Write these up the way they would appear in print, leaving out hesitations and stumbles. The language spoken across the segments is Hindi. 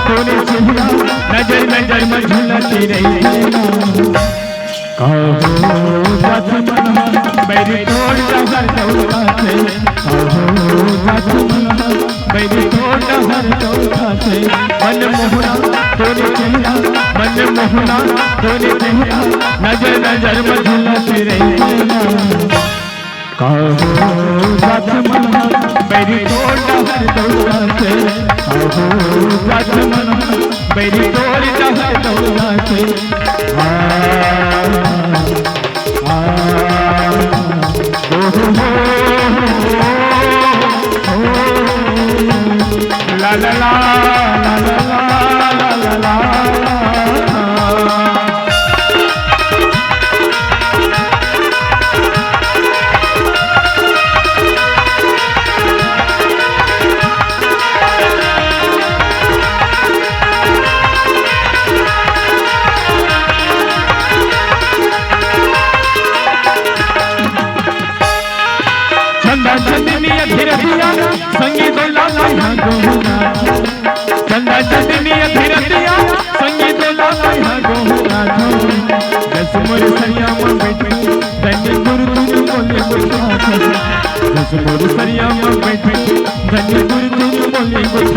तोरे चेहरा नजर नजर में झूलती रही कहो जात मनवा बैरी तोड़ हर दौड़ा से कहो जात मनवा बैरी तोड़ हर दौड़ा से मन मोहना तोरे चेहरा मन मोहना तोरे चेहरा नजर नजर में झूलती रही कहो जात मनवा बैरी तोड़ हर दौड़ा से कहो जात मनवा बैरी तोड़ हर दौड़ा से la la la la la la la la चंदा चंदनी अधीरतिया संगीत लाला गोहुना चंदा चंदनी अधीरतिया संगीत लाला गोहुना जस मोर सरिया में बैठी धन्य गुरु तुम बोले गुरु जस मोर सरिया में बैठी धन्य गुरु तुम बोले गुरु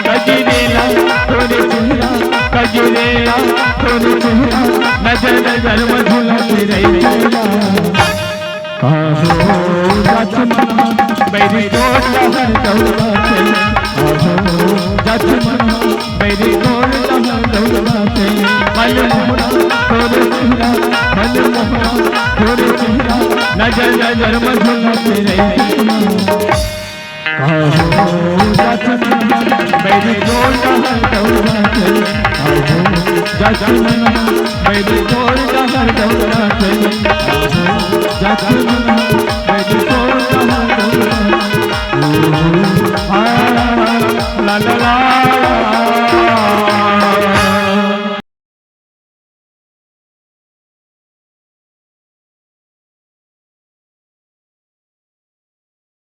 कजरेला तोरे चेहरा कजरेला तोरे चेहरा नजर नजर में झूलती रही कहो जात मनवा बैरी तोड़ हर दौड़ा से कहो जात मनवा बैरी तोड़ हर दौड़ा से मन मोहना तोरे चेहरा मन मोहना तोरे चेहरा नजर नजर में झूलती रही कहो जात मनवा बैरी तोड़ हर दौड़ा से कहो जात मनवा बैरी तोड़ हर दौड़ा से कहो जात